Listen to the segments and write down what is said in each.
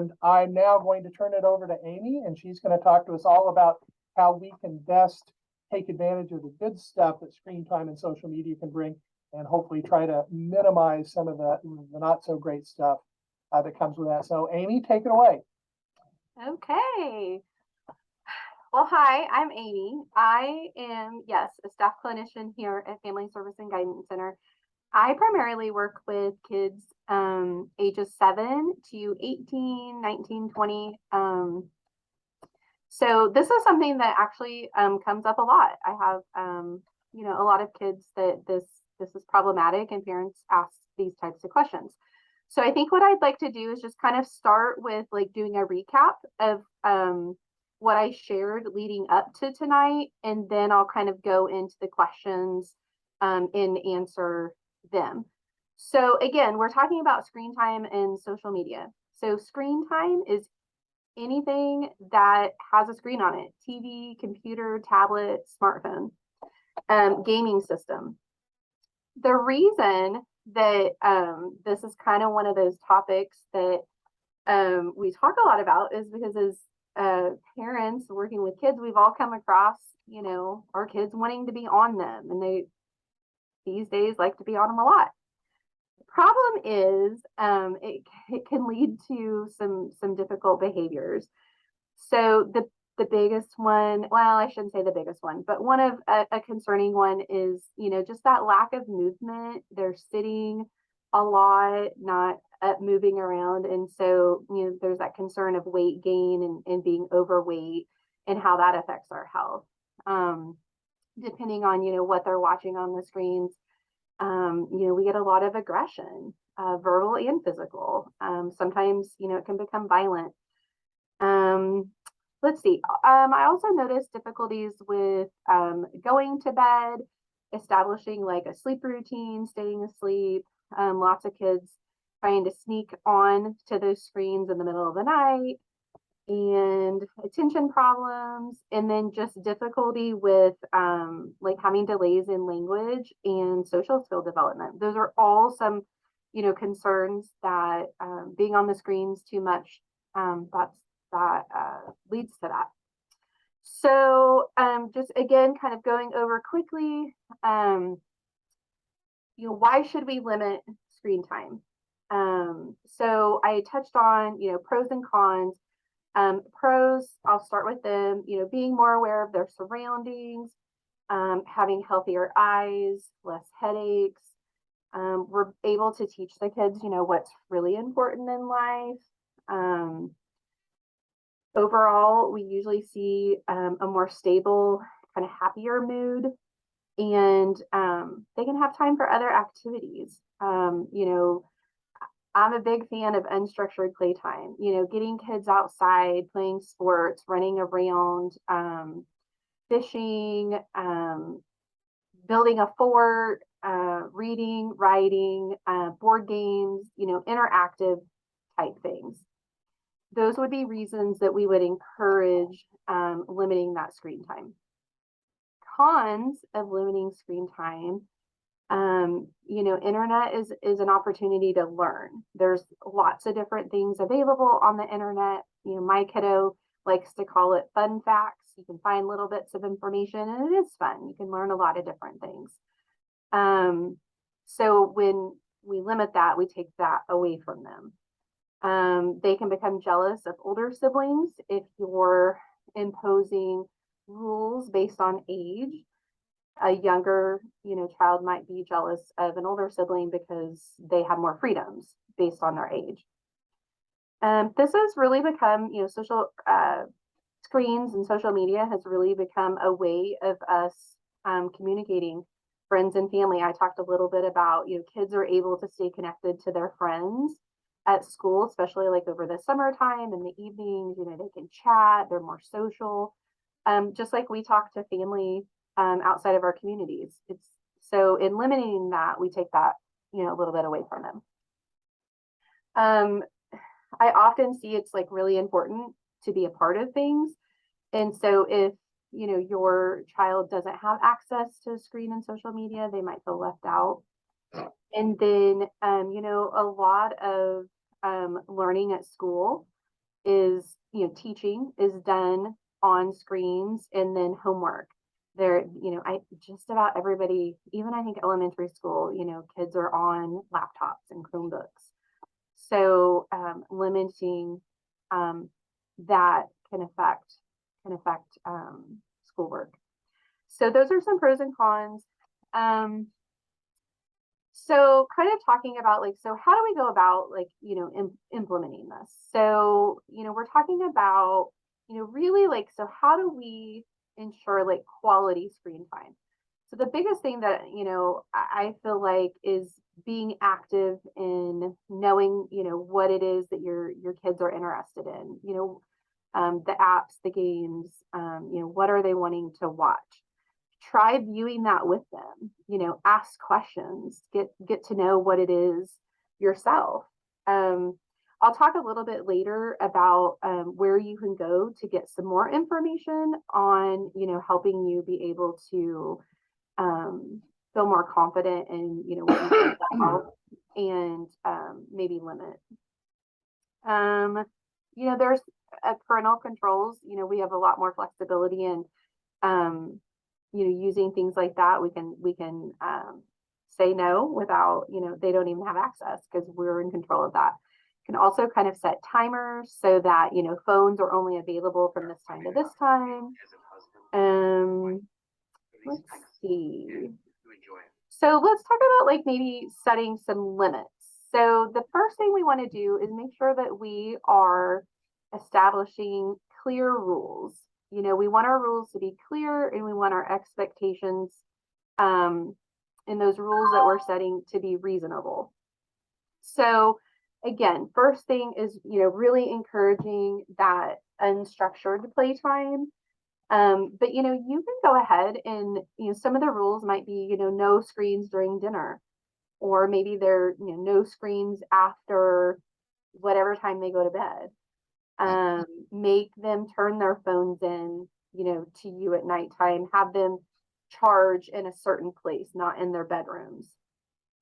And I'm now going to turn it over to Amy, and she's going to talk to us all about how we can best take advantage of the good stuff that screen time and social media can bring, and hopefully try to minimize some of the not so great stuff that comes with that. So Amy, take it away. Okay. Well, hi, I'm Amy. I am, yes, a staff clinician here at Family Service and Guidance Center. I primarily work with kids ages 7 to 18, 19, 20. So this is something that actually comes up a lot. I have, a lot of kids that this is problematic, and parents ask these types of questions. So I think what I'd like to do is just kind of start with like doing a recap of what I shared leading up to tonight, and then I'll kind of go into the questions and answer them. So again, we're talking about screen time and social media. So screen time is anything that has a screen on it: TV, computer, tablet, smartphone, gaming system. The reason that this is kind of one of those topics that we talk a lot about is because as parents working with kids, we've all come across, our kids wanting to be on them, and they these days like to be on them a lot. The problem is it can lead to some difficult behaviors. So the biggest one, well, I shouldn't say the biggest one, but one of a concerning one is, just that lack of movement. They're sitting a lot, not up moving around. And so, there's that concern of weight gain and being overweight and how that affects our health. Depending on, what they're watching on the screens, we get a lot of aggression, verbal and physical. Sometimes, it can become violent. Let's see. I also noticed difficulties with going to bed, establishing like a sleep routine, staying asleep. Lots of kids trying to sneak on to those screens in the middle of the night, and attention problems, and then just difficulty with like having delays in language and social skill development. Those are all some, concerns that being on the screens too much, that leads to that. So just again, kind of going over quickly, why should we limit screen time? So I touched on, pros and cons. Pros, I'll start with them, being more aware of their surroundings, having healthier eyes, less headaches. We're able to teach the kids, what's really important in life. Overall, we usually see a more stable, kind of happier mood, and they can have time for other activities. I'm a big fan of unstructured playtime, getting kids outside, playing sports, running around, fishing, building a fort, reading, writing, board games, interactive type things. Those would be reasons that we would encourage limiting that screen time. Cons of limiting screen time, internet is an opportunity to learn. There's lots of different things available on the internet. My kiddo likes to call it fun facts. You can find little bits of information, and it is fun. You can learn a lot of different things. So when we limit that, we take that away from them. They can become jealous of older siblings if you're imposing rules based on age. A younger, child might be jealous of an older sibling because they have more freedoms based on their age. This has really become, social screens and social media has really become a way of us communicating, friends and family. I talked a little bit about, kids are able to stay connected to their friends at school, especially like over the summertime and the evenings. They can chat, they're more social, just like we talk to family outside of our communities. So in limiting that, we take that, a little bit away from them. I often see it's like really important to be a part of things. And so if, your child doesn't have access to screen and social media, they might feel left out. And then, a lot of learning at school is, teaching is done on screens, and then homework. There, I just about everybody, even I think elementary school, kids are on laptops and Chromebooks. So limiting that can affect schoolwork. So those are some pros and cons. So kind of talking about so how do we go about implementing this? So, we're talking about, really so how do we ensure quality screen time? So the biggest thing that, I feel like is being active in knowing, what it is that your kids are interested in, the apps, the games, what are they wanting to watch? Try viewing that with them, ask questions, get to know what it is yourself. I'll talk a little bit later about where you can go to get some more information on, helping you be able to feel more confident in, what you think about and maybe limit. There's parental controls, we have a lot more flexibility in using things like that. We can say no without, they don't even have access because we're in control of that. Can also kind of set timers so that, phones are only available from this time to this time. Let's see. So let's talk about maybe setting some limits. So the first thing we want to do is make sure that we are establishing clear rules. We want our rules to be clear, and we want our expectations in those rules that we're setting to be reasonable. So again, first thing is, really encouraging that unstructured playtime. But, you can go ahead and, some of the rules might be, no screens during dinner, or maybe they're, no screens after whatever time they go to bed. Make them turn their phones in, to you at nighttime, have them charge in a certain place, not in their bedrooms.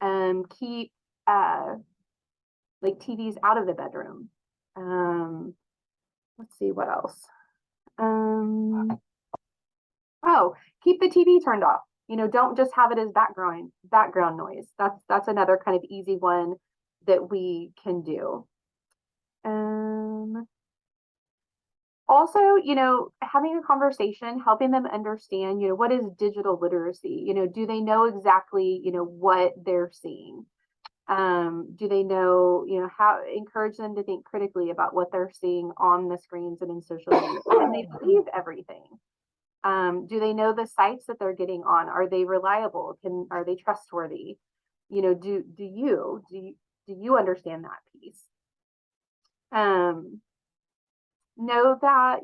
Keep TVs out of the bedroom. Let's see what else. Keep the TV turned off. Don't just have it as background noise. That's another kind of easy one that we can do. Also, having a conversation, helping them understand, what is digital literacy? Do they know exactly, what they're seeing? Do they know, how encourage them to think critically about what they're seeing on the screens and in social media? Can they believe everything? Do they know the sites that they're getting on? Are they reliable? Are they trustworthy? Do you understand that piece? Know that,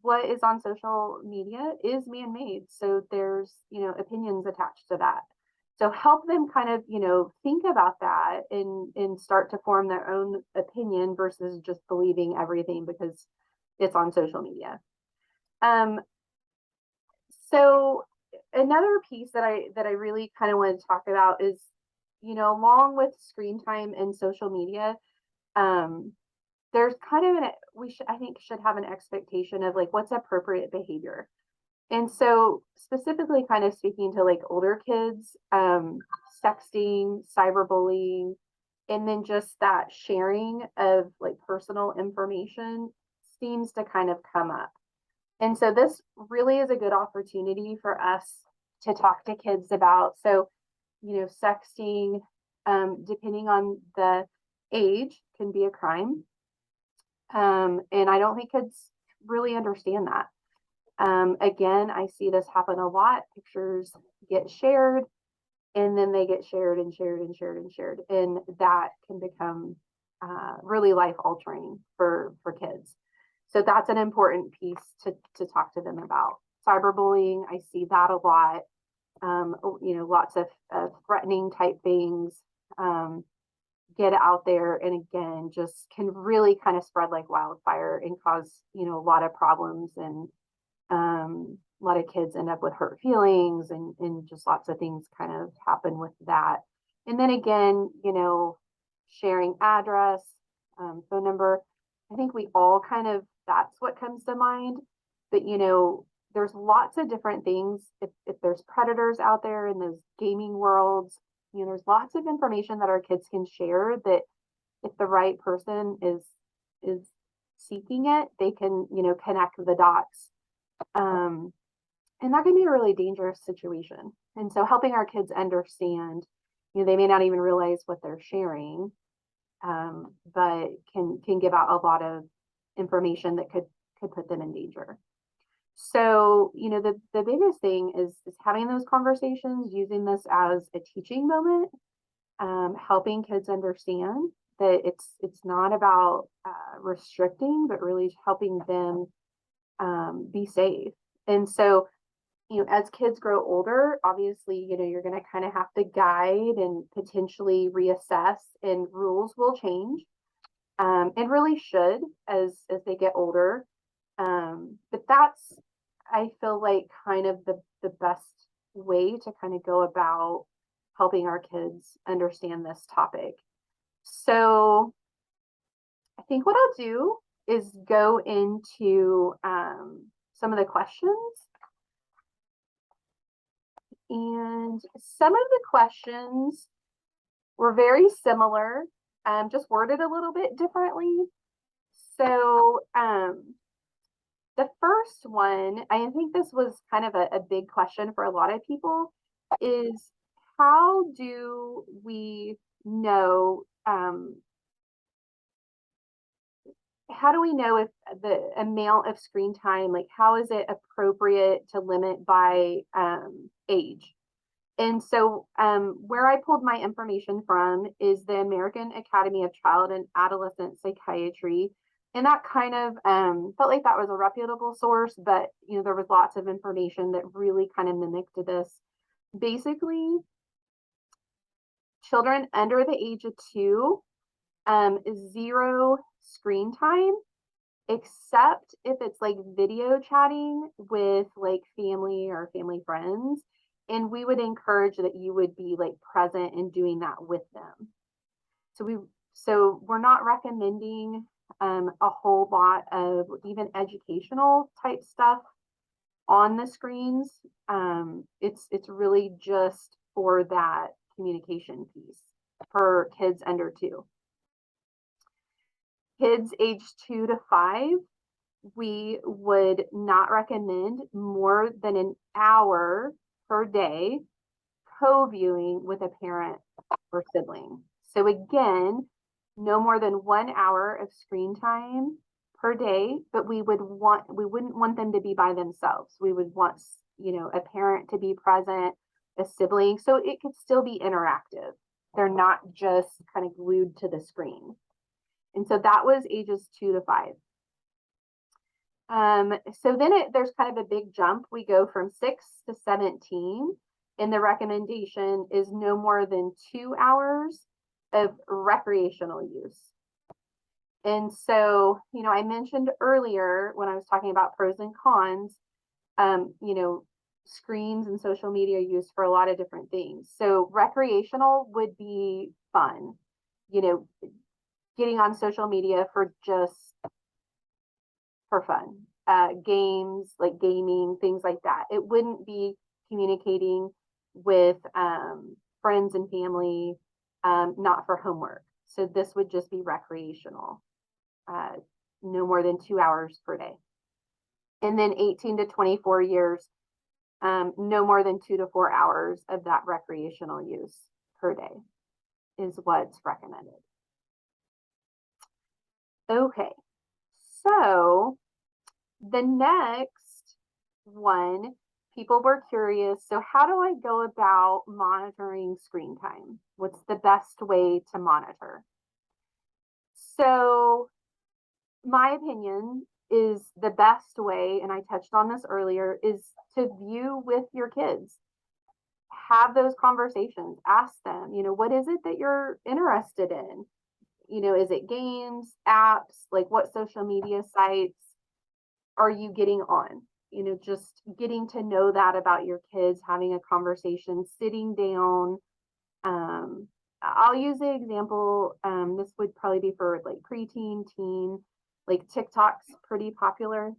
what is on social media is man-made. So there's, opinions attached to that. So help them kind of, think about that and start to form their own opinion versus just believing everything because it's on social media. So another piece that I really kind of want to talk about is, along with screen time and social media, there's kind of I think should have an expectation of what's appropriate behavior. And so specifically kind of speaking to older kids, sexting, cyberbullying, and then just that sharing of personal information seems to kind of come up. And so this really is a good opportunity for us to talk to kids about. So, sexting, depending on the age, can be a crime. And I don't think kids really understand that. Again, I see this happen a lot. Pictures get shared, and then they get shared and shared and shared and shared. And that can become really life altering for kids. So that's an important piece to talk to them about. Cyberbullying, I see that a lot. Lots of threatening type things get out there, and again, just can really kind of spread like wildfire and cause, a lot of problems, and a lot of kids end up with hurt feelings, and just lots of things kind of happen with that. And then again, sharing address, phone number I think we all kind of, that's what comes to mind. But, there's lots of different things. If there's predators out there in those gaming worlds, there's lots of information that our kids can share that if the right person is seeking it, they can, connect the dots. And that can be a really dangerous situation. And so helping our kids understand, they may not even realize what they're sharing, but can give out a lot of information that could put them in danger. So, the biggest thing is having those conversations, using this as a teaching moment, helping kids understand that it's not about restricting, but really helping them be safe. And so, as kids grow older, obviously, you're going to kind of have to guide and potentially reassess, and rules will change, and really should as they get older. But that's, I feel like, kind of the best way to kind of go about helping our kids understand this topic. So I think what I'll do is go into some of the questions. And some of the questions were very similar, just worded a little bit differently. So the first one, I think this was kind of a big question for a lot of people, is how do we know if the amount of screen time, like how is it appropriate to limit by age? And so where I pulled my information from is the American Academy of Child and Adolescent Psychiatry. And that kind of felt like that was a reputable source, but there was lots of information that really kind of mimicked this. Basically, children under the age of 2, 0 screen time, except if it's like video chatting with like family or family friends. And we would encourage that you would be like present and doing that with them. So we're not recommending a whole lot of even educational type stuff on the screens. It's really just for that communication piece for kids under 2. Kids age 2 to 5, we would not recommend more than an hour per day co-viewing with a parent or sibling. So again, no more than 1 hour of screen time per day, but we wouldn't want them to be by themselves. We would want, a parent to be present, a sibling, so it could still be interactive. They're not just kind of glued to the screen. And so that was ages 2 to 5. So then there's kind of a big jump. We go from 6 to 17, and the recommendation is no more than 2 hours of recreational use. And so, I mentioned earlier when I was talking about pros and cons, screens and social media used for a lot of different things. So recreational would be fun, getting on social media for fun, games like gaming, things like that. It wouldn't be communicating with friends and family, not for homework. So this would just be recreational, no more than 2 hours per day. And then 18 to 24 years, no more than 2 to 4 hours of that recreational use per day is what's recommended. Okay, so the next one, people were curious, so how do I go about monitoring screen time? What's the best way to monitor? So my opinion is the best way, and I touched on this earlier, is to view with your kids. Have those conversations, ask them, what is it that you're interested in? Is it games, apps, like what social media sites are you getting on? Just getting to know that about your kids, having a conversation, sitting down. I'll use the example, this would probably be for like preteen, teen. like TikTok's pretty popular.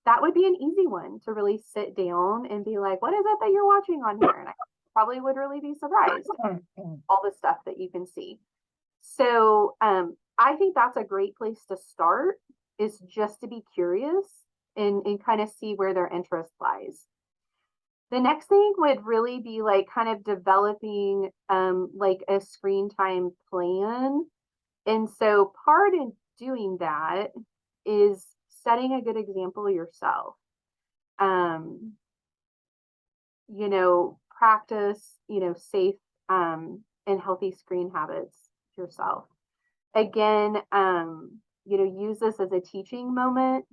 That would be an easy one to really sit down and be like, what is it that you're watching on here? And I probably would really be surprised all the stuff that you can see. So I think that's a great place to start, is just to be curious and kind of see where their interest lies. The next thing would really be like kind of developing like a screen time plan. And so part in doing that is setting a good example yourself. You know, practice, you know, safe and healthy screen habits yourself. Again, you know, use this as a teaching moment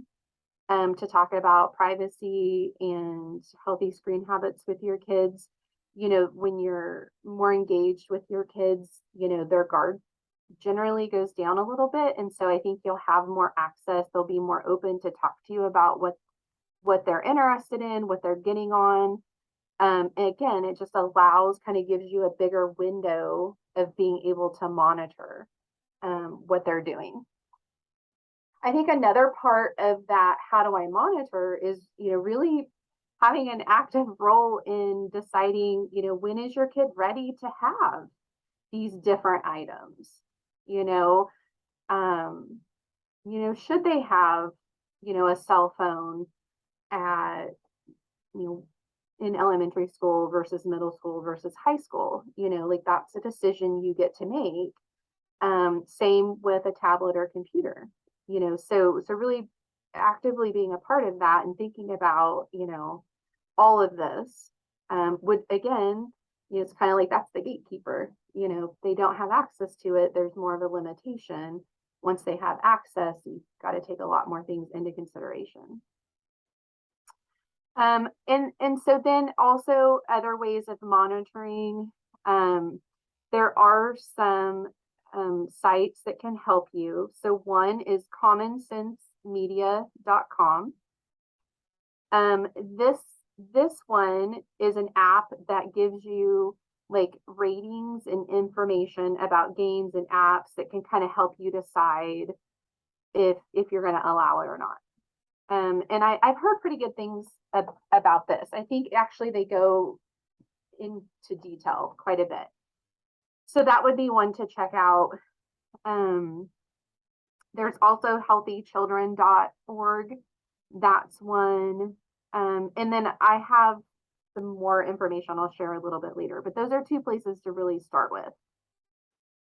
to talk about privacy and healthy screen habits with your kids. You know, when you're more engaged with your kids, you know, their guard generally goes down a little bit. And so I think you'll have more access. They'll be more open to talk to you about what they're interested in, what they're getting on. And again, it just allows, kind of gives you a bigger window of being able to monitor what they're doing. I think another part of that, how do I monitor, is, you know, really having an active role in deciding, you know, when is your kid ready to have these different items? You know, should they have, you know, a cell phone at, you know, in elementary school versus middle school versus high school? You know, like that's a decision you get to make. Same with a tablet or computer, you know, so really actively being a part of that and thinking about, you know, all of this would, again, you know, it's kind of like that's the gatekeeper. You know, they don't have access to it. There's more of a limitation. Once they have access, you've got to take a lot more things into consideration. And so then also other ways of monitoring. There are some sites that can help you. So one is commonsensemedia.com. This one is an app that gives you like ratings and information about games and apps that can kind of help you decide if you're going to allow it or not. And I've heard pretty good things about this. I think actually they go into detail quite a bit. So that would be one to check out. There's also healthychildren.org. That's one. And then I have some more information I'll share a little bit later, but those are two places to really start with.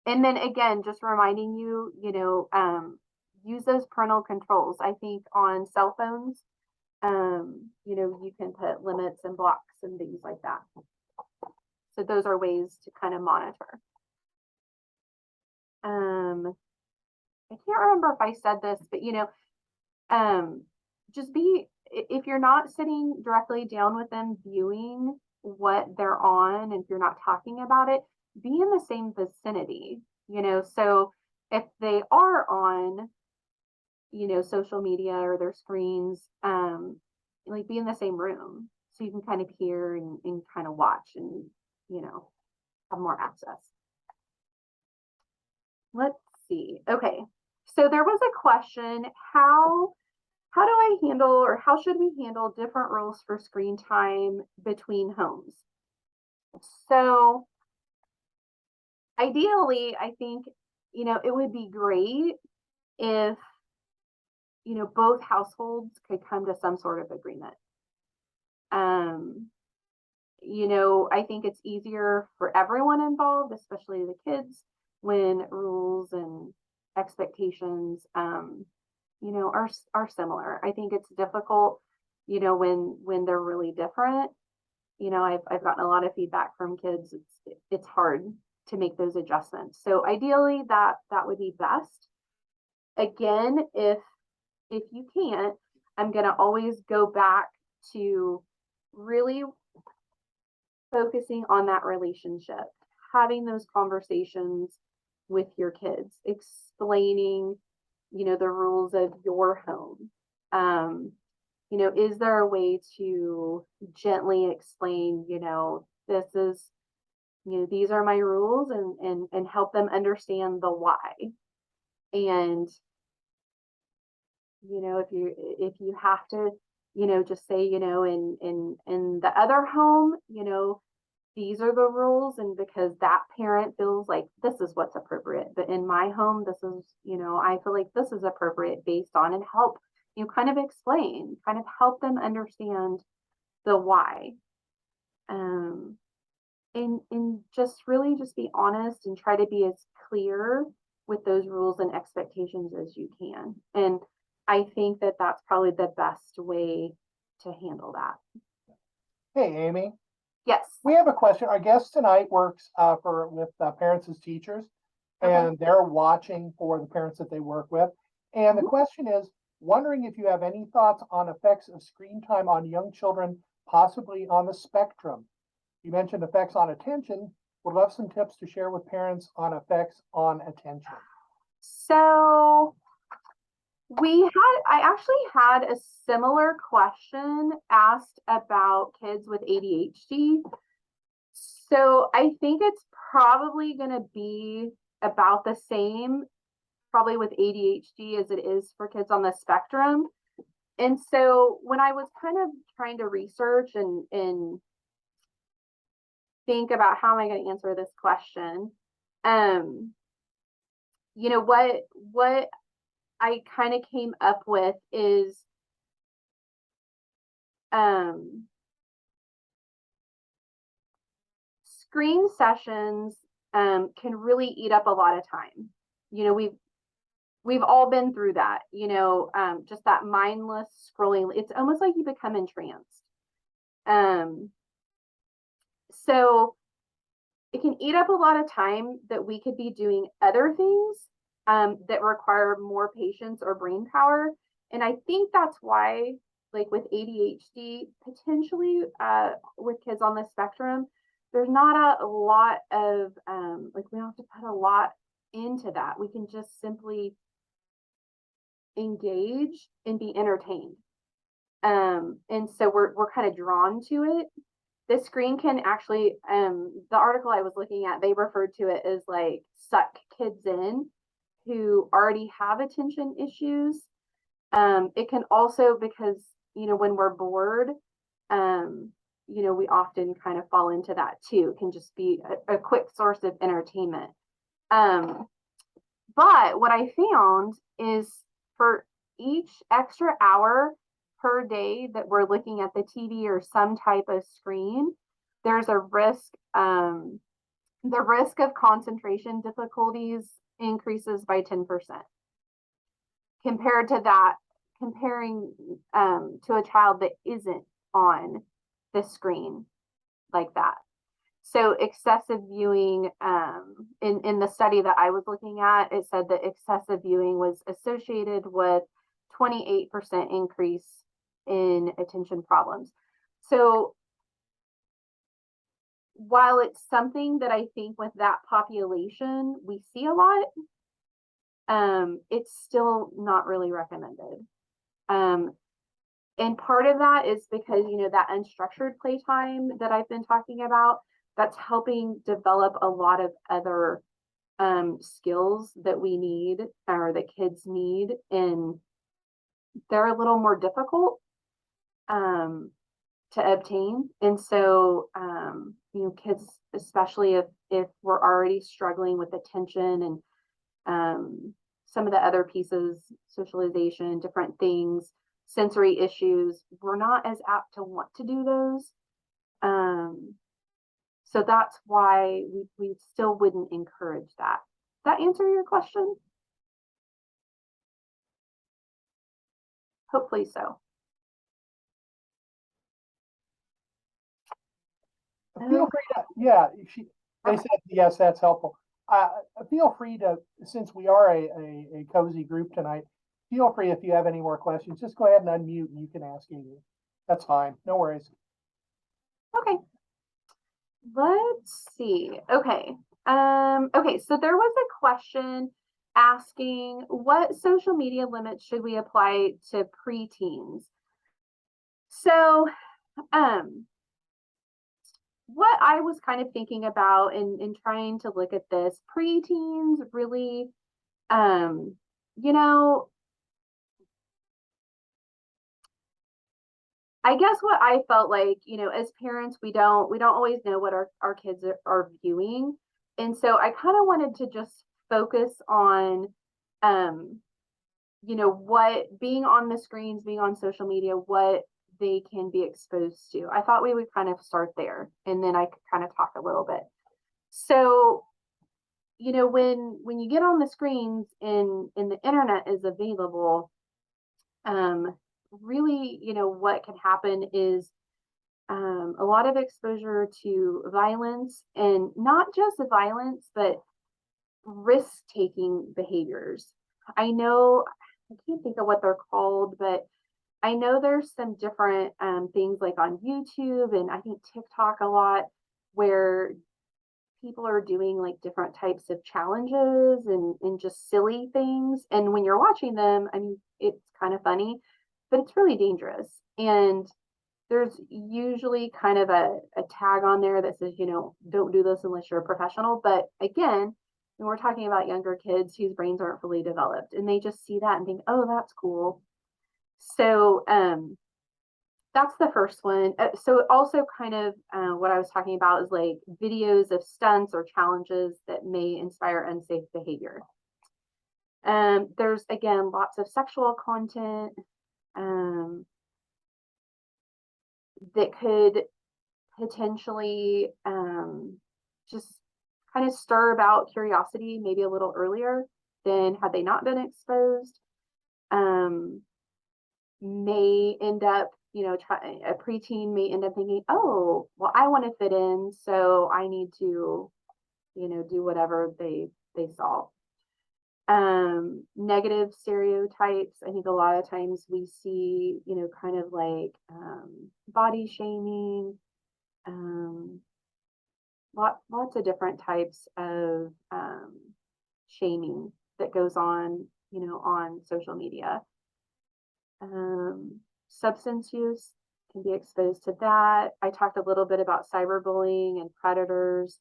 And then again, just reminding you, you know, use those parental controls. I think on cell phones, you know, you can put limits and blocks and things like that. So those are ways to kind of monitor. I can't remember if I said this, but you know, just be, if you're not sitting directly down with them viewing what they're on, and if you're not talking about it, be in the same vicinity, you know. So if they are on, you know, social media or their screens, like be in the same room so you can kind of hear and kind of watch and, you know, have more access. Let's see. Okay. So there was a question, how do I handle, or how should we handle different rules for screen time between homes? So ideally, I think, you know, it would be great if, you know, both households could come to some sort of agreement. You know, I think it's easier for everyone involved, especially the kids, when rules and expectations, you know, are similar. I think it's difficult, you know, when they're really different. You know, I've gotten a lot of feedback from kids. It's hard to make those adjustments. So ideally, that would be best. Again, if you can't, I'm going to always go back to really focusing on that relationship, having those conversations with your kids, explaining, you know, the rules of your home. You know, is there a way to gently explain, you know, this is, you know, these are my rules, and help them understand the why. And, you know, if you have to, you know, just say, you know, in the other home, you know, these are the rules, and because that parent feels like this is what's appropriate, but in my home, this is, you know, I feel like this is appropriate based on, and help, you know, kind of explain, kind of help them understand the why. Um, and just really just be honest and try to be as clear with those rules and expectations as you can. And I think that that's probably the best way to handle that. Hey, Amy, Yes. we have a question. Our guest tonight works with parents as teachers, Okay. and they're watching for the parents that they work with. And the question is, wondering if you have any thoughts on effects of screen time on young children, possibly on the spectrum. You mentioned effects on attention. Would love some tips to share with parents on effects on attention. So I actually had a similar question asked about kids with ADHD. So I think it's probably going to be about the same, probably with ADHD, as it is for kids on the spectrum. And so when I was kind of trying to research and think about how am I going to answer this question, you know, what I kind of came up with is screen sessions can really eat up a lot of time. You know, we've all been through that, you know, just that mindless scrolling. It's almost like you become entranced. So it can eat up a lot of time that we could be doing other things that require more patience or brain power. And I think that's why, like with ADHD, potentially with kids on the spectrum, there's not a lot of like, we don't have to put a lot into that. We can just simply engage and be entertained. And so we're kind of drawn to it. The screen can actually, the article I was looking at, they referred to it as like suck kids in who already have attention issues. It can also, because, you know, when we're bored, you know, we often kind of fall into that too. It can just be a quick source of entertainment. But what I found is for each extra hour per day that we're looking at the TV or some type of screen, there's a risk, the risk of concentration difficulties increases by 10%. Compared to that, comparing to a child that isn't on the screen like that. So excessive viewing, in the study that I was looking at, it said that excessive viewing was associated with 28% increase in attention problems. So while it's something that I think with that population we see a lot, it's still not really recommended. And part of that is because, you know, that unstructured playtime that I've been talking about, that's helping develop a lot of other skills that we need, or that kids need, and they're a little more difficult to obtain. And so, you know, kids, especially if we're already struggling with attention and some of the other pieces, socialization, different things, sensory issues, we're not as apt to want to do those. So that's why we still wouldn't encourage that. That answer your question? Hopefully so. Feel free to, yeah, they said, yes, that's helpful. Feel free to, since we are a cozy group tonight, feel free if you have any more questions, just go ahead and unmute and you can ask Amy. That's fine, no worries. Okay. Let's see. Okay. Okay, so there was a question asking what social media limits should we apply to preteens? So, what I was kind of thinking about in trying to look at this, preteens really, you know, I guess what I felt like, as parents, we don't always know what our kids are viewing. And so I kind of wanted to just focus on, um, what being on the screens, being on social media, what they can be exposed to. I thought we would kind of start there, and then I could kind of talk a little bit. So, when you get on the screens and the internet is available, really, what can happen is a lot of exposure to violence, and not just violence, but risk-taking behaviors. I know, I can't think of what they're called, but I know there's some different things like on YouTube and I think TikTok a lot, where people are doing like different types of challenges and just silly things. And when you're watching them, I mean, it's kind of funny, but it's really dangerous. And there's usually kind of a tag on there that says, don't do this unless you're a professional. But again, when we're talking about younger kids whose brains aren't fully developed, and they just see that and think, oh, that's cool. So that's the first one. So also kind of what I was talking about is like videos of stunts or challenges that may inspire unsafe behavior. There's again lots of sexual content that could potentially just kind of stir about curiosity maybe a little earlier than had they not been exposed. May end up, a preteen may end up thinking, oh, well, I want to fit in, so I need to, do whatever they saw. Negative stereotypes. I think a lot of times we see, kind of like body shaming, lots of different types of shaming that goes on, on social media. Substance use can be exposed to that. I talked a little bit about cyberbullying and predators.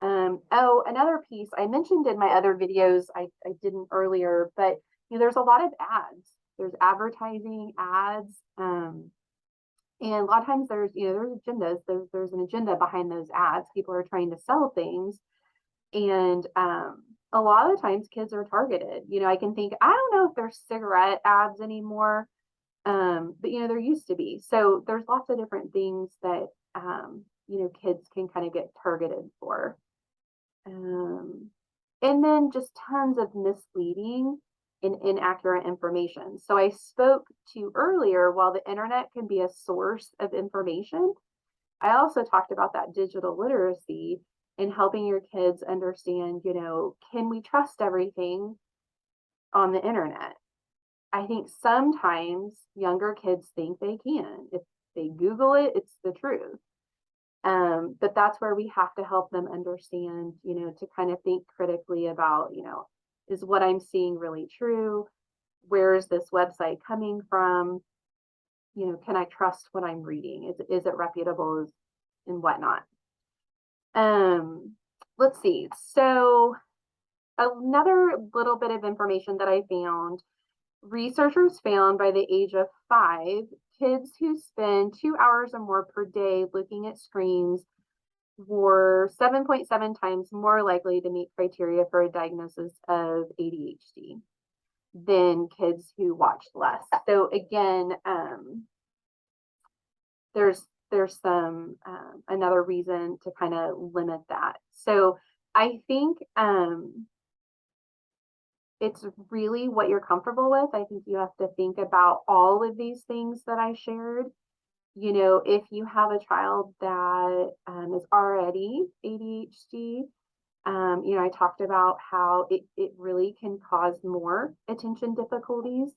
Oh, another piece I mentioned in my other videos, I didn't earlier, but there's a lot of ads. There's advertising ads, and a lot of times there's agendas. There's an agenda behind those ads. People are trying to sell things, and a lot of the times kids are targeted. I can think, I don't know if there's cigarette ads anymore, but there used to be. So there's lots of different things that kids can kind of get targeted for. And then just tons of misleading and inaccurate information. So I spoke to earlier, while the internet can be a source of information, I also talked about that digital literacy and helping your kids understand, can we trust everything on the internet? I think sometimes younger kids think they can. If they Google it, it's the truth. But that's where we have to help them understand, to kind of think critically about, is what I'm seeing really true? Where is this website coming from? Can I trust what I'm reading? Is it reputable and whatnot? Let's see. So another little bit of information that I found, researchers found by the age of 5, kids who spend 2 hours or more per day looking at screens were 7.7 times more likely to meet criteria for a diagnosis of ADHD than kids who watched less. So again, there's some another reason to kind of limit that. So I think it's really what you're comfortable with. I think you have to think about all of these things that I shared. If you have a child that is already ADHD, I talked about how it really can cause more attention difficulties.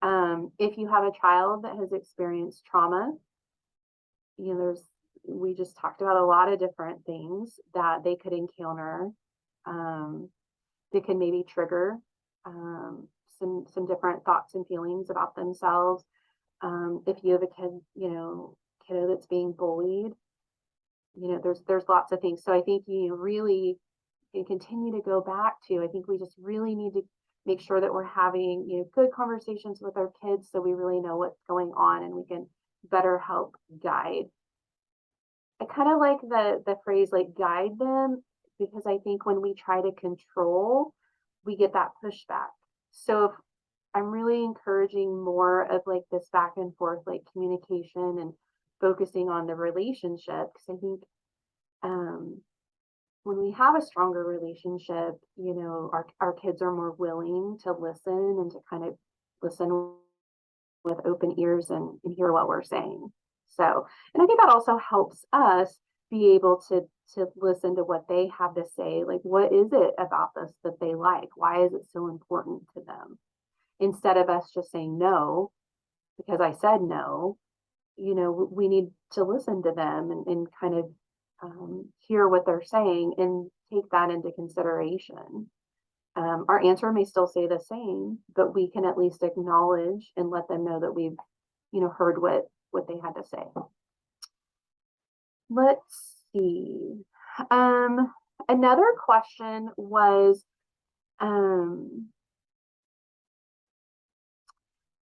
If you have a child that has experienced trauma, we just talked about a lot of different things that they could encounter. That can maybe trigger some different thoughts and feelings about themselves. If you have a kiddo that's being bullied, there's lots of things. So I think you really can continue to go back to, I think we just really need to make sure that we're having, good conversations with our kids so we really know what's going on and we can better help guide. I kind of like the phrase like guide them, because I think when we try to control, we get that pushback. So if I'm really encouraging more of like this back and forth, like communication and focusing on the relationship, because I think when we have a stronger relationship, our kids are more willing to listen and to kind of listen with open ears and hear what we're saying. So, and I think that also helps us be able to listen to what they have to say. Like, what is it about this that they like? Why is it so important to them? Instead of us just saying no, because I said no, we need to listen to them and kind of hear what they're saying and take that into consideration. Our answer may still say the same, but we can at least acknowledge and let them know that we've, heard what they had to say. Let's see. Another question was,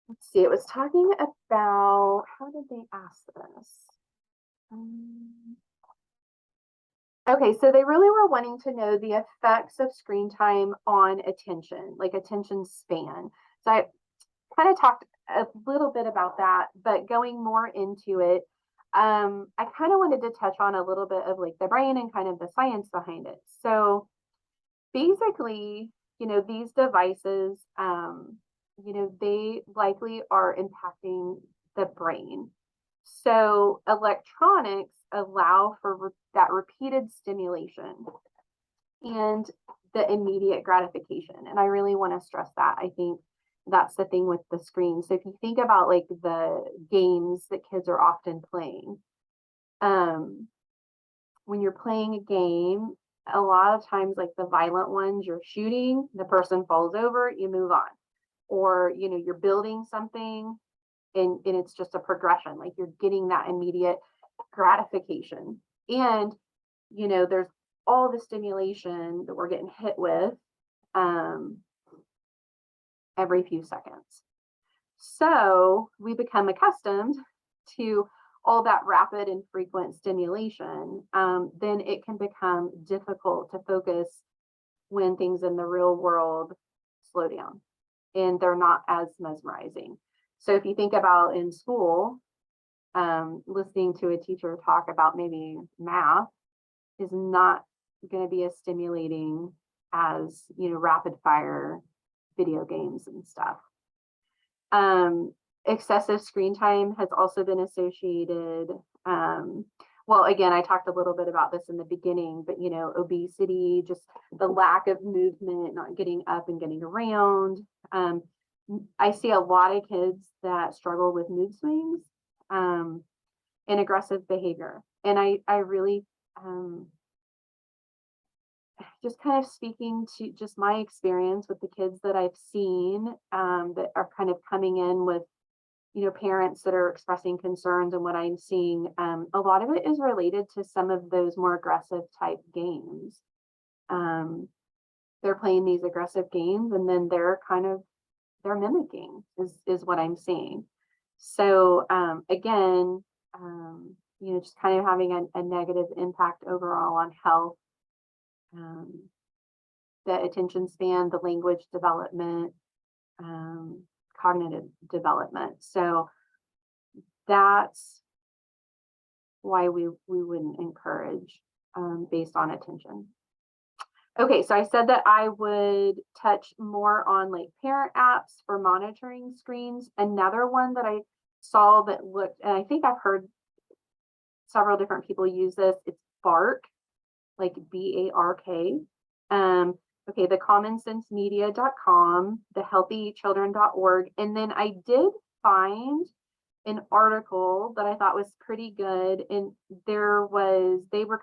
let's see, it was talking about, how did they ask this? Okay, so they really were wanting to know the effects of screen time on attention, like attention span. So I kind of talked a little bit about that, but going more into it, I kind of wanted to touch on a little bit of like the brain and kind of the science behind it. So basically, these devices, they likely are impacting the brain. So electronics allow for that repeated stimulation and the immediate gratification. And I really want to stress that. I think that's the thing with the screen. So if you think about like the games that kids are often playing, when you're playing a game, a lot of times like the violent ones, you're shooting, the person falls over, you move on. Or, you're building something and it's just a progression, like you're getting that immediate gratification. And, there's all the stimulation that we're getting hit with every few seconds. So we become accustomed to all that rapid and frequent stimulation. Then it can become difficult to focus when things in the real world slow down and they're not as mesmerizing. So if you think about in school, listening to a teacher talk about maybe math is not going to be as stimulating as, rapid fire video games and stuff. Excessive screen time has also been associated. Well, again, I talked a little bit about this in the beginning, but, obesity, just the lack of movement, not getting up and getting around. I see a lot of kids that struggle with mood swings and aggressive behavior. And I really, just kind of speaking to just my experience with the kids that I've seen that are kind of coming in with, parents that are expressing concerns, and what I'm seeing, a lot of it is related to some of those more aggressive type games. They're playing these aggressive games and then they're mimicking is what I'm seeing. So again, just kind of having a negative impact overall on health, the attention span, the language development, cognitive development. So that's why we wouldn't encourage based on attention. Okay, so I said that I would touch more on like parent apps for monitoring screens. Another one that I saw that looked, and I think I've heard several different people use this, it's Bark, like BARK. Okay, the commonsensemedia.com, the healthychildren.org. And then I did find an article that I thought was pretty good. And they were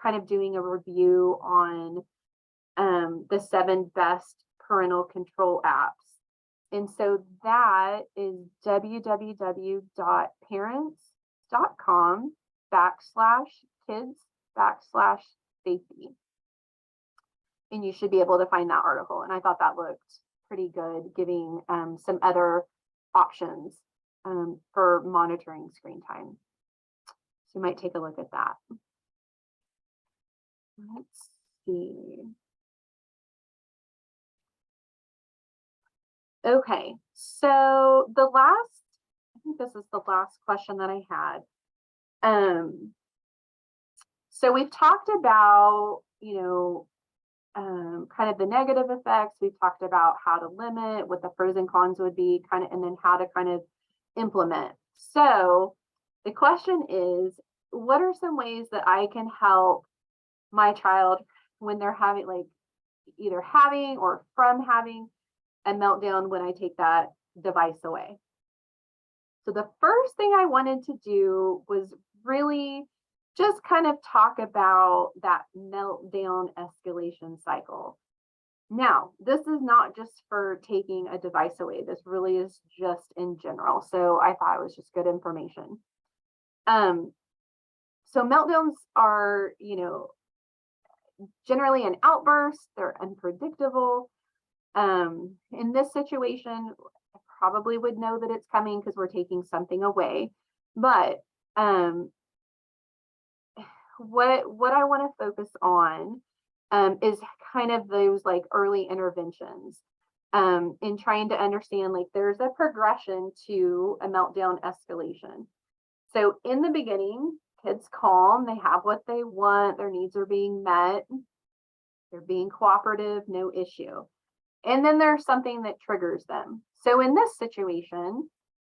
kind of doing a review on the 7 best parental control apps. And so that is www.parents.com/kids/safety. And you should be able to find that article. And I thought that looked pretty good, giving some other options for monitoring screen time. So you might take a look at that. Let's see. Okay, so I think this is the last question that I had. So we've talked about, kind of the negative effects. We've talked about how to limit, what the pros and cons would be, and then how to kind of implement. So the question is, what are some ways that I can help my child when they're having, like, either having or from having a meltdown when I take that device away? So the first thing I wanted to do was really just kind of talk about that meltdown escalation cycle. Now, this is not just for taking a device away. This really is just in general. So I thought it was just good information. So meltdowns are, generally an outburst. They're unpredictable. In this situation, I probably would know that it's coming because we're taking something away. But what I want to focus on is kind of those like early interventions in trying to understand, like, there's a progression to a meltdown escalation. So in the beginning, kids calm, they have what they want, their needs are being met, they're being cooperative, no issue. And then there's something that triggers them. So in this situation,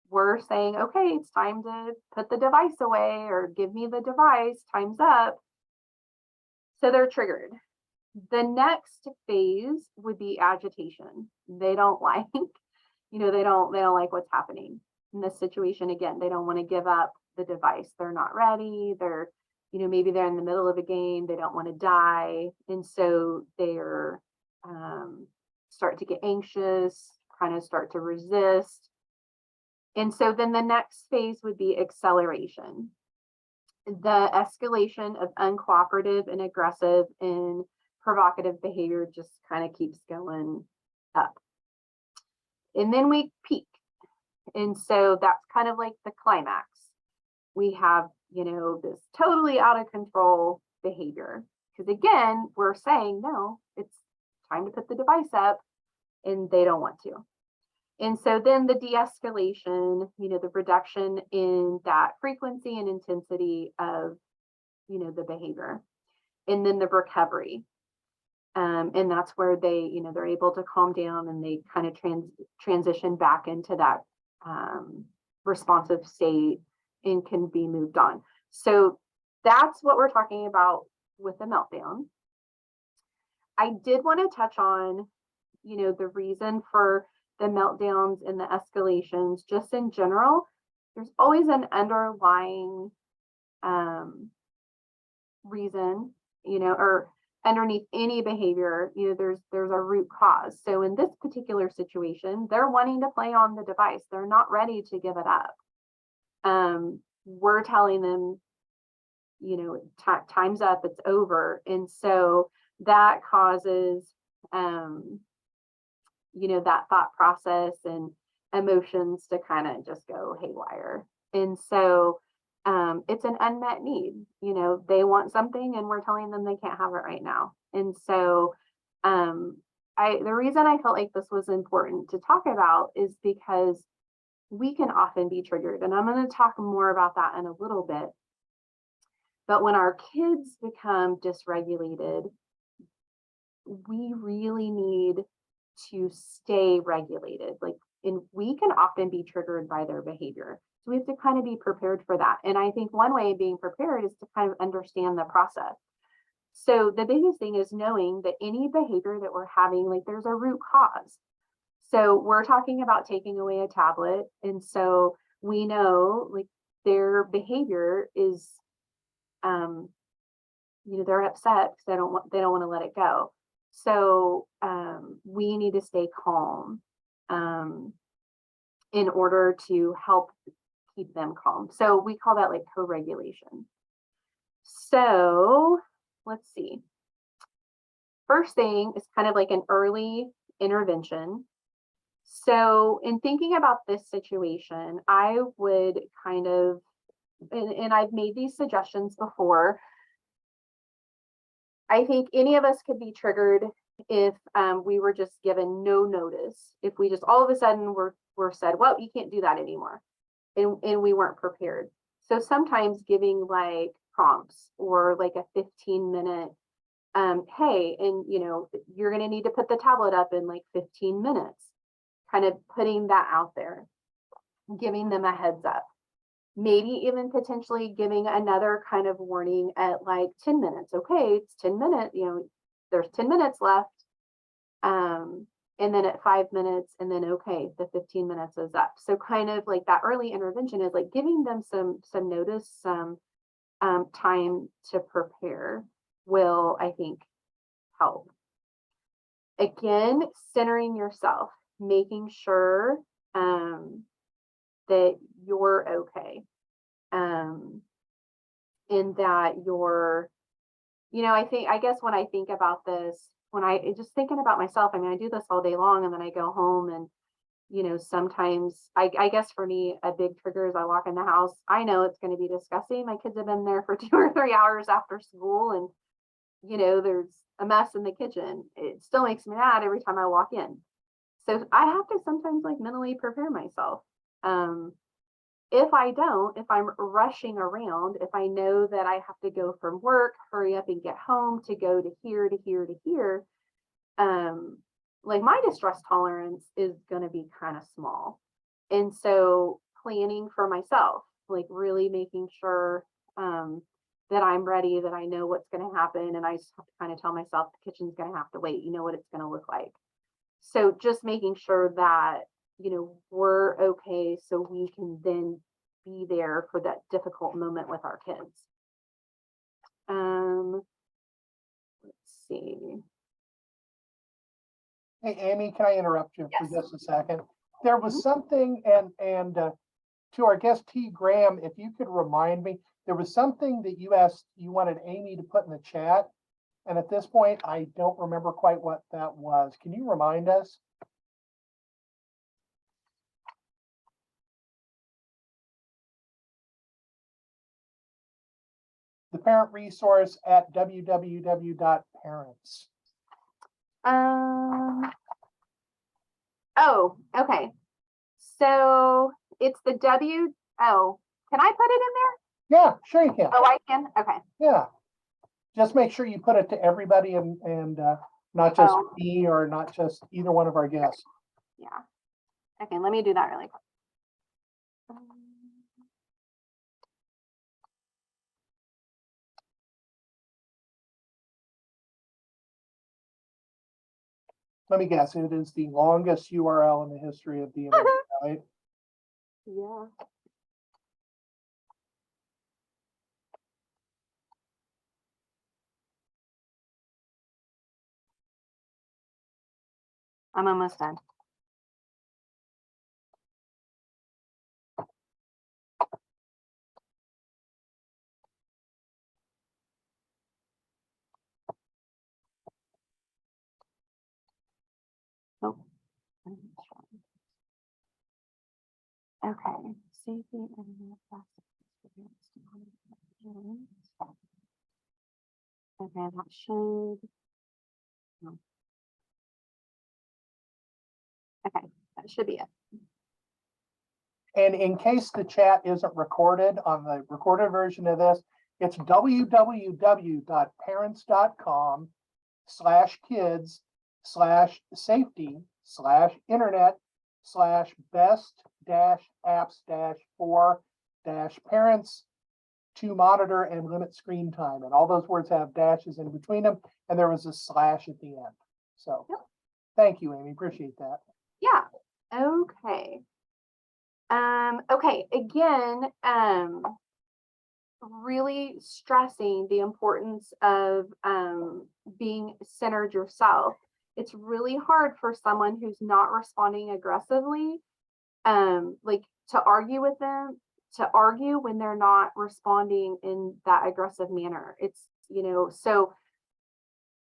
we're saying, okay, it's time to put the device away, or give me the device, time's up. So they're triggered. The next phase would be agitation. They don't like, they don't like what's happening in this situation. Again, they don't want to give up the device. They're not ready. They're, maybe they're in the middle of a game. They don't want to die. And so they're start to get anxious, kind of start to resist. And so then the next phase would be acceleration. The escalation of uncooperative and aggressive and provocative behavior just kind of keeps going up. And then we peak. And so that's kind of like the climax. We have, this totally out of control behavior. Because again, we're saying, no, it's time to put the device up, and they don't want to. And so then the de-escalation, the reduction in that frequency and intensity of, the behavior. And then the recovery. And that's where they, they're able to calm down, and they kind of transition back into that responsive state and can be moved on. So that's what we're talking about with the meltdown. I did want to touch on, the reason for the meltdowns and the escalations, just in general. There's always an underlying reason, or underneath any behavior, there's a root cause. So in this particular situation, they're wanting to play on the device. They're not ready to give it up. We're telling them, time's up, it's over. And so that causes, that thought process and emotions to kind of just go haywire. And so it's an unmet need. They want something, and we're telling them they can't have it right now. And so the reason I felt like this was important to talk about is because we can often be triggered. And I'm going to talk more about that in a little bit. But when our kids become dysregulated, we really need to stay regulated. And we can often be triggered by their behavior. So we have to kind of be prepared for that. And I think one way of being prepared is to kind of understand the process. So the biggest thing is knowing that any behavior that we're having, there's a root cause. So we're talking about taking away a tablet. And so we know their behavior is, they're upset because they don't want to let it go. So we need to stay calm in order to help keep them calm. So we call that co-regulation. So let's see. First thing is kind of like an early intervention. So in thinking about this situation, I would kind of, and I've made these suggestions before. I think any of us could be triggered if we were just given no notice. If we just all of a sudden were said, well, you can't do that anymore. And we weren't prepared. So sometimes giving like prompts or like a 15-minute, hey, and you're going to need to put the tablet up in like 15 minutes, kind of putting that out there, giving them a heads up. Maybe even potentially giving another kind of warning at like 10 minutes. Okay, it's 10 minutes, there's 10 minutes left. And then at 5 minutes, and then okay, the 15 minutes is up. So kind of like that early intervention is like giving them some notice, some time to prepare will, I think, help. Again, centering yourself, making sure that you're okay. And that you're, I guess when I think about this, when I just thinking about myself, I mean, I do this all day long and then I go home and, sometimes I guess for me, a big trigger is I walk in the house. I know it's going to be disgusting. My kids have been there for 2 or 3 hours after school and, there's a mess in the kitchen. It still makes me mad every time I walk in. So I have to sometimes like mentally prepare myself. If I don't, if I'm rushing around, if I know that I have to go from work, hurry up and get home to go to here, to here, to here, like my distress tolerance is going to be kind of small. And so planning for myself, like really making sure that I'm ready, that I know what's going to happen. And I just have to kind of tell myself the kitchen's going to have to wait. You know what it's going to look like. So just making sure that, we're okay so we can then be there for that difficult moment with our kids. Let's see. Hey, Amy, can I interrupt you for Yes. just a second? There was Mhm. something, and to our guest T. Graham, if you could remind me, there was something that you wanted Amy to put in the chat. And at this point, I don't remember quite what that was. Can you remind us? The parent resource at www.parents. Oh, okay. So it's the can I put it in there? Yeah, sure you can. Oh, I can? Okay. Yeah. Just make sure you put it to everybody and not just me or not just either one of our guests. Yeah. Okay, let me do that really quick. Let me guess, it is the longest URL in the history of the internet, right? Yeah. I'm almost done. Oh. Okay. Safety and okay, that should. Okay, that should be it. And in case the chat isn't recorded on the recorded version of this, it's www.parents.com/kids/internet/best-apps-for-parents to monitor and limit screen time. And all those words have dashes in between them. And there was a slash at the end. So yep. Thank you, Amy. Appreciate that. Yeah. Okay. Okay. Again, really stressing the importance of being centered yourself. It's really hard for someone who's not responding aggressively, like to argue with them, to argue when they're not responding in that aggressive manner. It's, so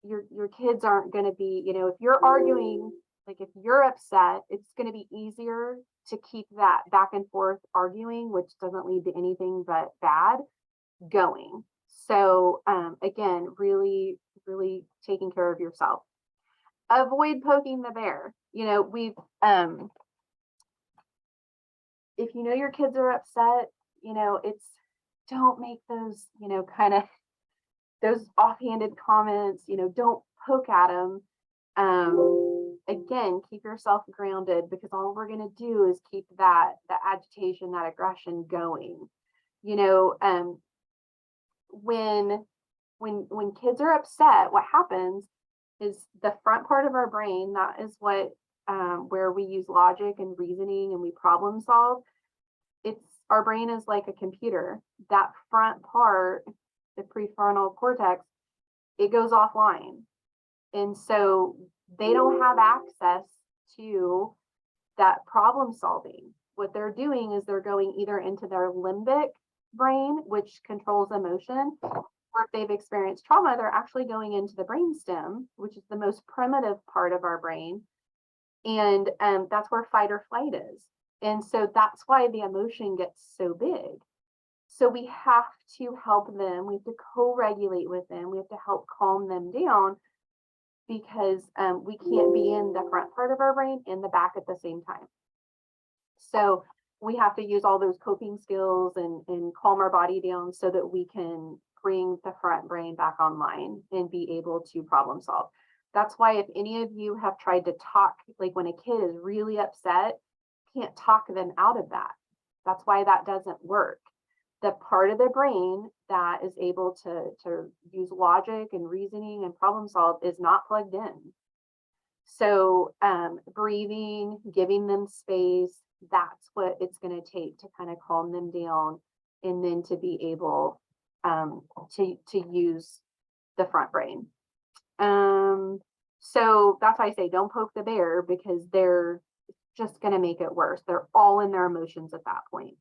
your kids aren't going to be, if you're arguing like if you're upset, it's going to be easier to keep that back and forth arguing, which doesn't lead to anything but bad, going. So again, really, really taking care of yourself. Avoid poking the bear. You know, we've if you know your kids are upset, you know, it's don't make those, you know, kind of those offhanded comments, you know, don't poke at them. Again, keep yourself grounded, because all we're going to do is keep that agitation, that aggression going. You know, when kids are upset, what happens is the front part of our brain, that is what where we use logic and reasoning and we problem solve. It's our brain is like a computer. That front part, the prefrontal cortex, it goes offline. And so they don't have access to that problem solving. What they're doing is they're going either into their limbic brain, which controls emotion, or if they've experienced trauma, they're actually going into the brainstem, which is the most primitive part of our brain. And that's where fight or flight is. And so that's why the emotion gets so big. So we have to help them. We have to co-regulate with them. We have to help calm them down, because we can't be in the front part of our brain and the back at the same time. So we have to use all those coping skills and calm our body down so that we can bring the front brain back online and be able to problem solve. That's why if any of you have tried to talk, like when a kid is really upset, can't talk them out of that. That's why that doesn't work. The part of the brain that is able to use logic and reasoning and problem solve is not plugged in. So breathing, giving them space, that's what it's going to take to kind of calm them down, and then to be able to use the front brain. So that's why I say don't poke the bear, because they're just going to make it worse. They're all in their emotions at that point.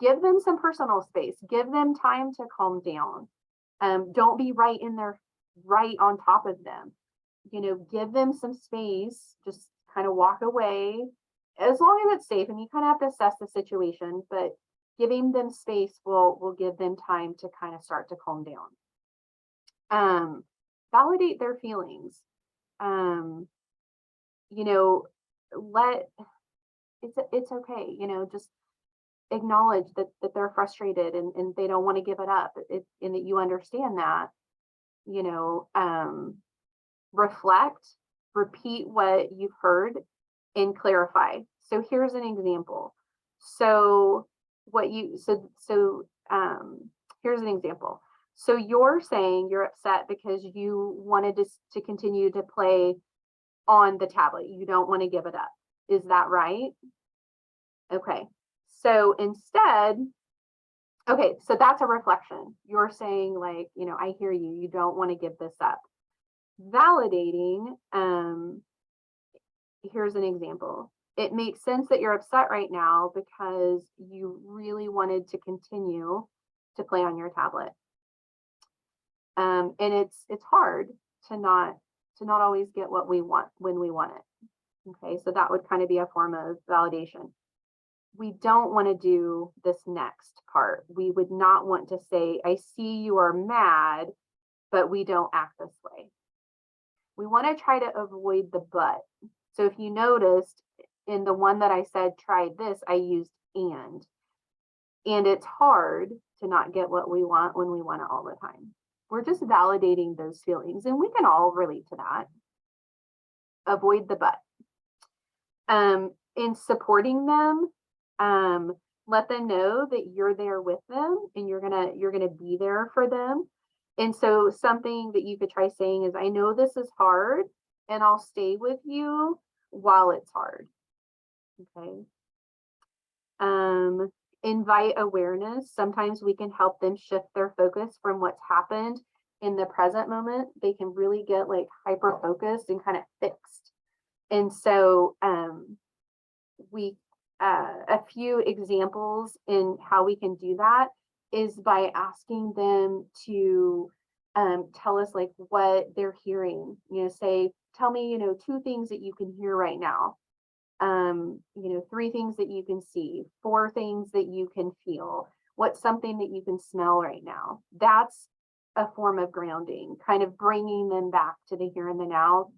Give them some personal space. Give them time to calm down. Don't be right on top of them. You know, give them some space. Just kind of walk away, as long as it's safe. And you kind of have to assess the situation, but giving them space will give them time to kind of start to calm down. Validate their feelings. You know, it's okay. You know, just acknowledge that they're frustrated and they don't want to give it up, and that you understand that. You know, reflect, repeat what you've heard, and clarify. So here's an example. So here's an example. So you're saying you're upset because you wanted to continue to play on the tablet. You don't want to give it up. Is that right? Okay. So instead, okay, so that's a reflection. You're saying, like, you know, I hear you. You don't want to give this up. Validating, here's an example. It makes sense that you're upset right now because you really wanted to continue to play on your tablet. And it's hard to not always get what we want when we want it. Okay, so that would kind of be a form of validation. We don't want to do this next part. We would not want to say, I see you are mad, but we don't act this way. We want to try to avoid the but. So if you noticed in the one that I said, try this, I used and it's hard to not get what we want when we want it all the time. We're just validating those feelings, and we can all relate to that. Avoid the but. In supporting them, let them know that you're there with them and you're gonna be there for them. And so something that you could try saying is, I know this is hard and I'll stay with you while it's hard. Okay. Invite awareness. Sometimes we can help them shift their focus from what's happened in the present moment. They can really get like hyper focused and kind of fixed. And so a few examples in how we can do that is by asking them to tell us like what they're hearing, say, tell me, 2 things that you can hear right now. 3 things that you can see, 4 things that you can feel. What's something that you can smell right now? That's a form of grounding, kind of bringing them back to the here and the now.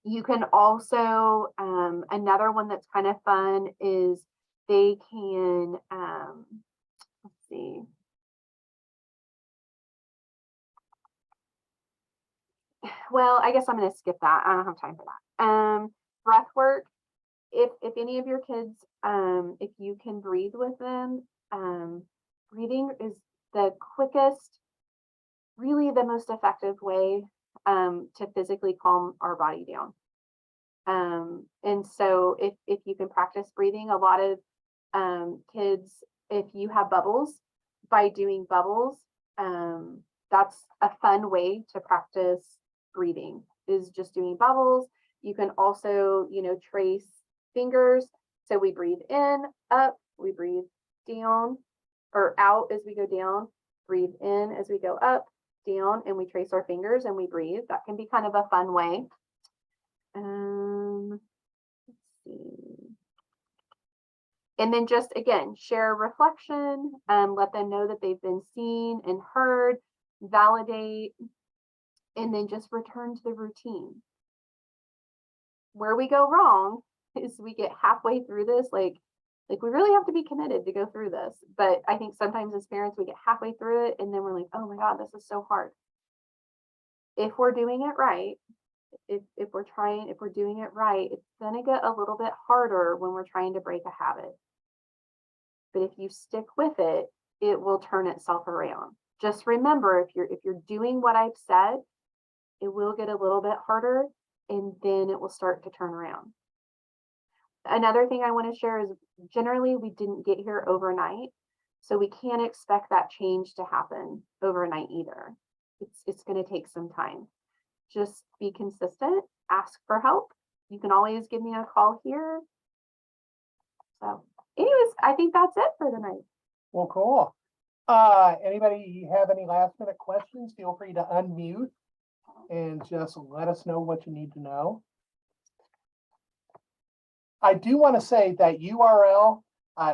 You can also, another one that's kind of fun is they can, let's see. Well, I guess I'm going to skip that. I don't have time for that. Breath work. If any of your kids, if you can breathe with them, breathing is the quickest, really the most effective way to physically calm our body down. And so if you can practice breathing, a lot of kids, if you have bubbles, by doing bubbles, that's a fun way to practice breathing, is just doing bubbles. You can also, trace fingers. So we breathe in, up, we breathe down or out as we go down, breathe in as we go up, down, and we trace our fingers and we breathe. That can be kind of a fun way. Let's see. And then just, again, share reflection, let them know that they've been seen and heard, validate, and then just return to the routine. Where we go wrong is we get halfway through this, like we really have to be committed to go through this. But I think sometimes as parents, we get halfway through it and then we're like, oh my God, this is so hard. If we're doing it right, if we're doing it right, it's gonna get a little bit harder when we're trying to break a habit. But if you stick with it, it will turn itself around. Just remember, if you're doing what I've said, it will get a little bit harder and then it will start to turn around. Another thing I want to share is generally we didn't get here overnight, so we can't expect that change to happen overnight either. It's going to take some time. Just be consistent, ask for help. You can always give me a call here. So anyways, I think that's it for the night. Well, cool. Anybody have any last minute questions? Feel free to unmute and just let us know what you need to know. I do want to say that URL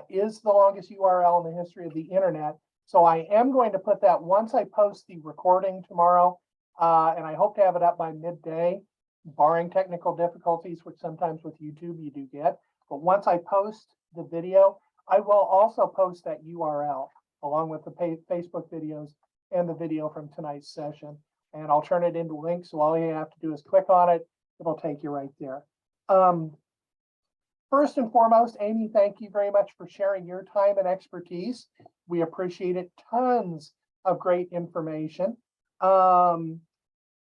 is the longest URL in the history of the internet. So I am going to put that once I post the recording tomorrow, and I hope to have it up by midday, barring technical difficulties, which sometimes with YouTube you do get. But once I post the video, I will also post that URL along with the Facebook videos and the video from tonight's session. And I'll turn it into links. So all you have to do is click on it. It'll take you right there. First and foremost, Amy, thank you very much for sharing your time and expertise. We appreciate it. Tons of great information. Again,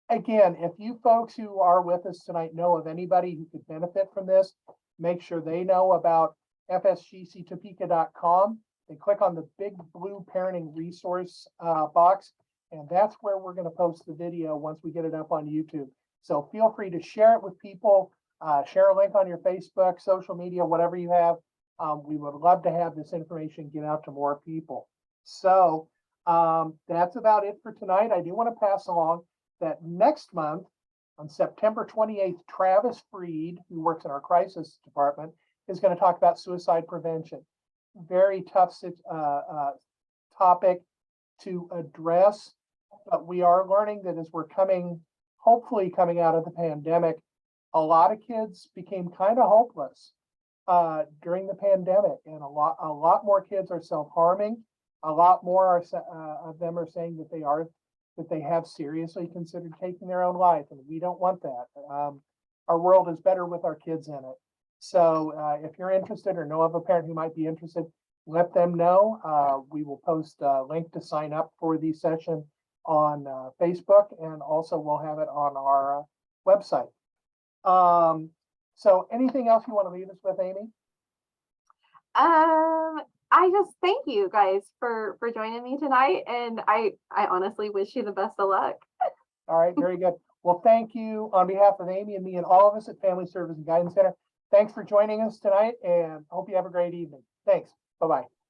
if you folks who are with us tonight know of anybody who could benefit from this, make sure they know about FSGCTopeka.com. They click on the big blue parenting resource box, and that's where we're going to post the video once we get it up on YouTube. So feel free to share it with people. Share a link on your Facebook, social media, whatever you have. We would love to have this information get out to more people. So that's about it for tonight. I do want to pass along that next month on September 28th, Travis Freed, who works in our crisis department, is going to talk about suicide prevention. Very tough topic to address, but we are learning that as we're hopefully coming out of the pandemic, a lot of kids became kind of hopeless during the pandemic, and a lot more kids are self-harming. A lot more of them are saying that they have seriously considered taking their own life, and we don't want that. Our world is better with our kids in it. So if you're interested or know of a parent who might be interested, let them know. We will post a link to sign up for the session on Facebook, and also we'll have it on our website. So anything else you want to leave us with, Amy? I just thank you guys for joining me tonight, and I honestly wish you the best of luck. All right, very good. Well, thank you on behalf of Amy and me and all of us at Family Service and Guidance Center. Thanks for joining us tonight, and hope you have a great evening. Thanks. Bye-bye.